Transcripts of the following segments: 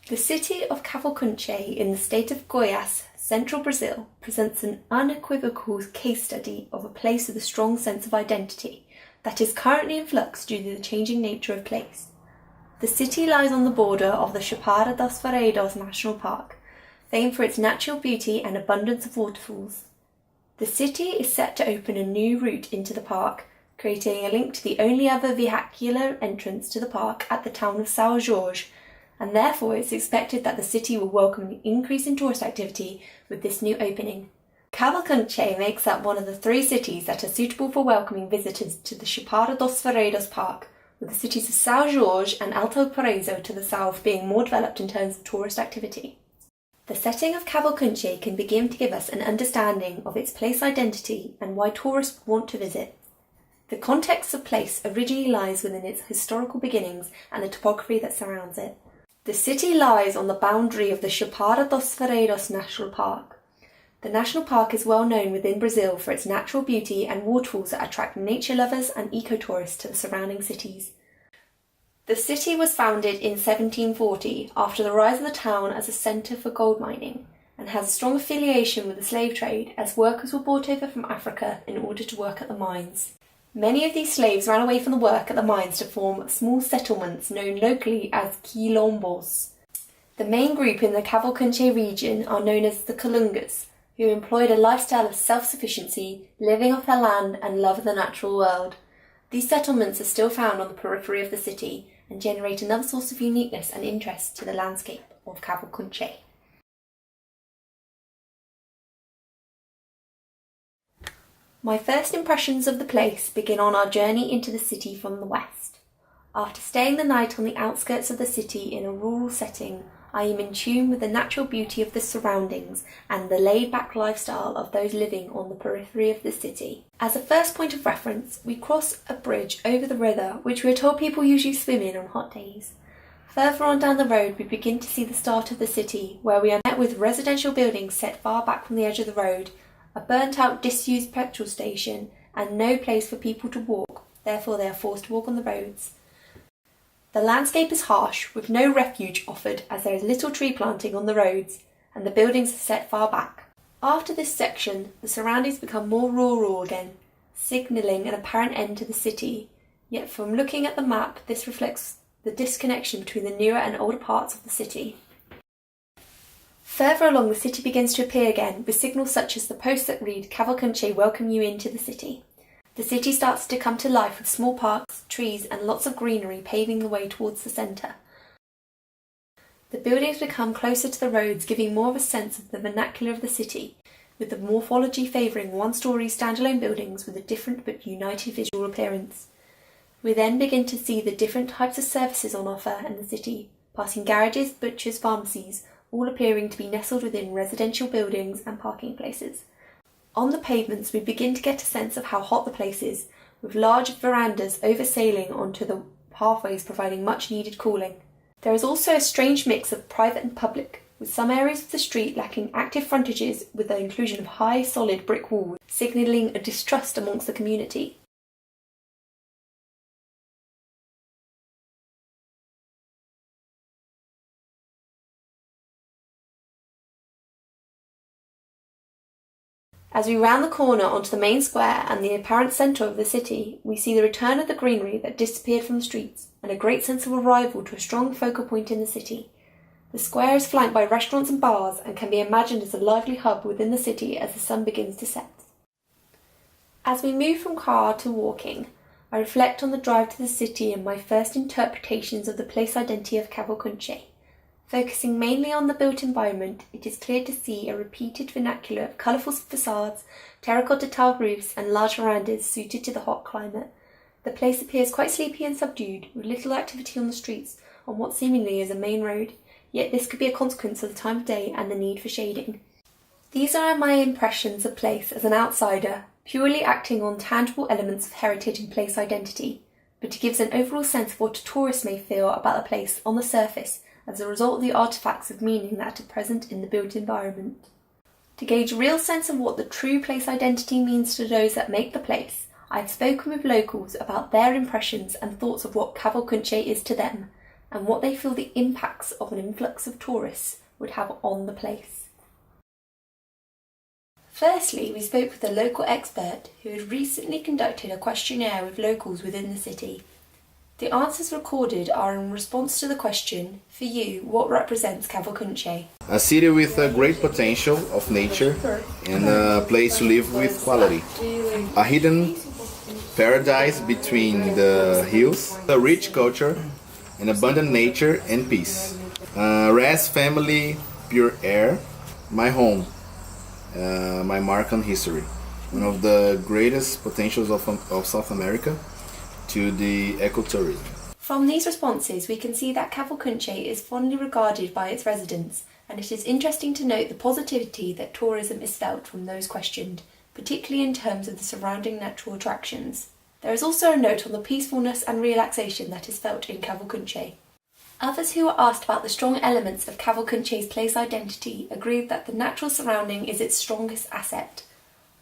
The city of Cavalcante in the state of Goiás, central Brazil, presents an unequivocal case study of a place with a strong sense of identity that is currently in flux due to the changing nature of place. The city lies on the border of the Chapada dos Veredas National Park, famed for its natural beauty and abundance of waterfalls. The city is set to open a new route into the park, creating a link to the only other vehicular entrance to the park at the town of São Jorge, and therefore it's expected that the city will welcome an increase in tourist activity with this new opening. Cavalcante makes up one of the 3 cities that are suitable for welcoming visitors to the Chapada dos Veredas Park, with the cities of São Jorge and Alto Paraíso to the south being more developed in terms of tourist activity. The setting of Cavalcante can begin to give us an understanding of its place identity and why tourists want to visit. The context of place originally lies within its historical beginnings and the topography that surrounds it. The city lies on the boundary of the Chapada dos Veredas National Park. The national park is well known within Brazil for its natural beauty and waterfalls that attract nature lovers and eco-tourists to the surrounding cities. The city was founded in 1740 after the rise of the town as a centre for gold mining, and has a strong affiliation with the slave trade as workers were brought over from Africa in order to work at the mines. Many of these slaves ran away from the work at the mines to form small settlements known locally as quilombos. The main group in the Cavalcante region are known as the Calungas, who employed a lifestyle of self-sufficiency, living off their land and love of the natural world. These settlements are still found on the periphery of the city and generate another source of uniqueness and interest to the landscape of Cavalcante. My first impressions of the place begin on our journey into the city from the west. After staying the night on the outskirts of the city in a rural setting, I am in tune with the natural beauty of the surroundings and the laid-back lifestyle of those living on the periphery of the city. As a first point of reference, we cross a bridge over the river, which we are told people usually swim in on hot days. Further on down the road, we begin to see the start of the city, where we are met with residential buildings set far back from the edge of the road, a burnt-out, disused petrol station, and no place for people to walk, therefore they are forced to walk on the roads. The landscape is harsh, with no refuge offered as there is little tree planting on the roads, and the buildings are set far back. After this section, the surroundings become more rural again, signalling an apparent end to the city, yet from looking at the map this reflects the disconnection between the newer and older parts of the city. Further along, the city begins to appear again, with signals such as the posts that read "Cavalcante welcome you into the city." The city starts to come to life with small parks, trees and lots of greenery paving the way towards the centre. The buildings become closer to the roads, giving more of a sense of the vernacular of the city, with the morphology favouring one-storey standalone buildings with a different but united visual appearance. We then begin to see the different types of services on offer in the city, passing garages, butchers, pharmacies, all appearing to be nestled within residential buildings and parking places. On the pavements we begin to get a sense of how hot the place is, with large verandas oversailing onto the pathways providing much needed cooling. There is also a strange mix of private and public, with some areas of the street lacking active frontages with the inclusion of high solid brick walls, signalling a distrust amongst the community. As we round the corner onto the main square and the apparent centre of the city, we see the return of the greenery that disappeared from the streets, and a great sense of arrival to a strong focal point in the city. The square is flanked by restaurants and bars and can be imagined as a lively hub within the city as the sun begins to set. As we move from car to walking, I reflect on the drive to the city and my first interpretations of the place identity of Cavalcante. Focusing mainly on the built environment, it is clear to see a repeated vernacular of colourful facades, terracotta tile roofs and large verandas suited to the hot climate. The place appears quite sleepy and subdued, with little activity on the streets on what seemingly is a main road, yet this could be a consequence of the time of day and the need for shading. These are my impressions of place as an outsider, purely acting on tangible elements of heritage and place identity, but it gives an overall sense of what a tourist may feel about a place on the surface, as a result of the artefacts of meaning that are present in the built environment. To gauge a real sense of what the true place identity means to those that make the place, I have spoken with locals about their impressions and thoughts of what Cavalcante is to them, and what they feel the impacts of an influx of tourists would have on the place. Firstly, we spoke with a local expert who had recently conducted a questionnaire with locals within the city. The answers recorded are in response to the question, for you, what represents Cavalcante? A city with a great potential of nature and a place to live with quality. A hidden paradise between the hills, a rich culture, an abundant nature and peace. Rest, family, pure air, my home, my mark on history. One of the greatest potentials of South America to the ecotourism. From these responses, we can see that Cavalcante is fondly regarded by its residents, and it is interesting to note the positivity that tourism is felt from those questioned, particularly in terms of the surrounding natural attractions. There is also a note on the peacefulness and relaxation that is felt in Cavalcante. Others who were asked about the strong elements of Cavalcante's place identity agreed that the natural surrounding is its strongest asset.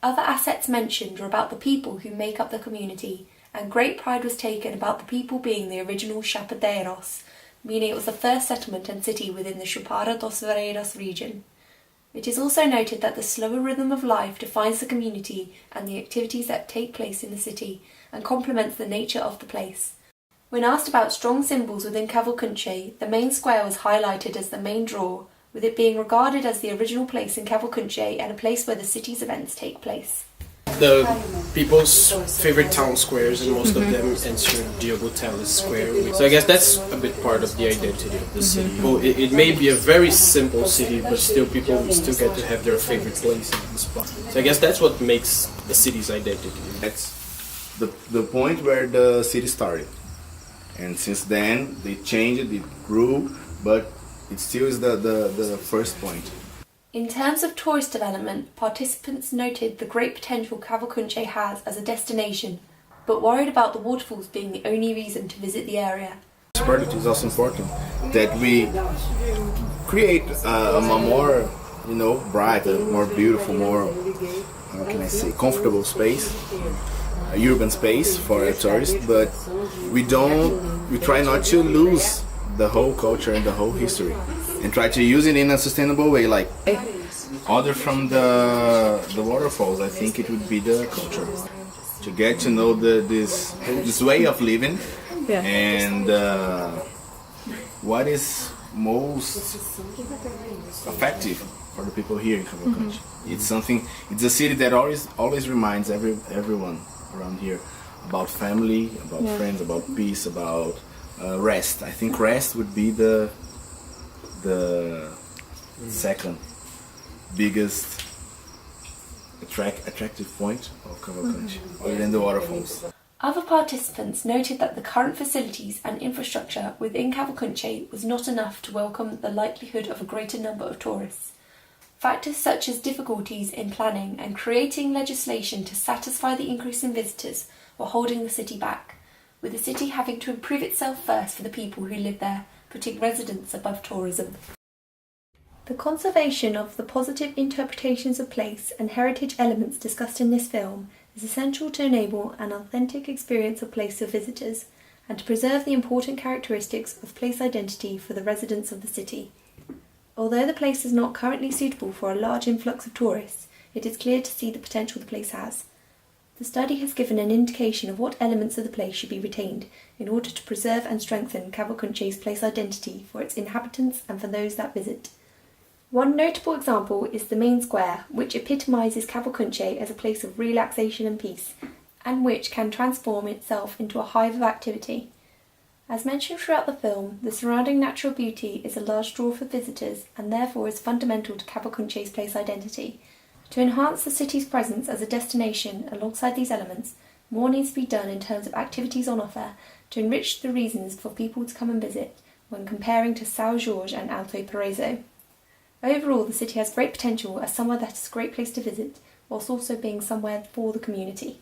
Other assets mentioned were about the people who make up the community, and great pride was taken about the people being the original Chapadeiros, meaning it was the first settlement and city within the Chapada dos Veredas region. It is also noted that the slower rhythm of life defines the community and the activities that take place in the city, and complements the nature of the place. When asked about strong symbols within Cavalcante, the main square was highlighted as the main draw, with it being regarded as the original place in Cavalcante and a place where the city's events take place. The people's favorite town squares, and most of them answer Diogo Teles Square. So I guess that's a bit part of the identity of the city. Well, it may be a very simple city, but still people still get to have their favorite places and spot. So I guess that's what makes the city's identity. That's the point where the city started. And since then, they changed, it grew, but it still is the first point. In terms of tourist development, participants noted the great potential Cavalcante has as a destination, but worried about the waterfalls being the only reason to visit the area. It is also important that we create a more, bright, a more beautiful, more, comfortable space, a urban space for a tourist, but we try not to lose the whole culture and the whole history, and try to use it in a sustainable way. Like other from the waterfalls, I think it would be the culture, to get to know this way of living, and what is most effective for the people here in Cavalcante. It's a city that always reminds everyone around here about family, about friends, about peace, about rest. I think rest would be the second biggest attractive point of Cavalcante, other than the waterfalls. Other participants noted that the current facilities and infrastructure within Cavalcante was not enough to welcome the likelihood of a greater number of tourists. Factors such as difficulties in planning and creating legislation to satisfy the increase in visitors were holding the city back, with the city having to improve itself first for the people who live there, putting residents above tourism. The conservation of the positive interpretations of place and heritage elements discussed in this film is essential to enable an authentic experience of place for visitors, and to preserve the important characteristics of place identity for the residents of the city. Although the place is not currently suitable for a large influx of tourists, it is clear to see the potential the place has. The study has given an indication of what elements of the place should be retained in order to preserve and strengthen Cavalcante's place identity for its inhabitants and for those that visit. One notable example is the main square, which epitomises Cavalcante as a place of relaxation and peace, and which can transform itself into a hive of activity. As mentioned throughout the film, the surrounding natural beauty is a large draw for visitors and therefore is fundamental to Cavalcante's place identity. To enhance the city's presence as a destination alongside these elements, more needs to be done in terms of activities on offer to enrich the reasons for people to come and visit when comparing to São Jorge and Alto Paraíso. Overall, the city has great potential as somewhere that is a great place to visit, whilst also being somewhere for the community.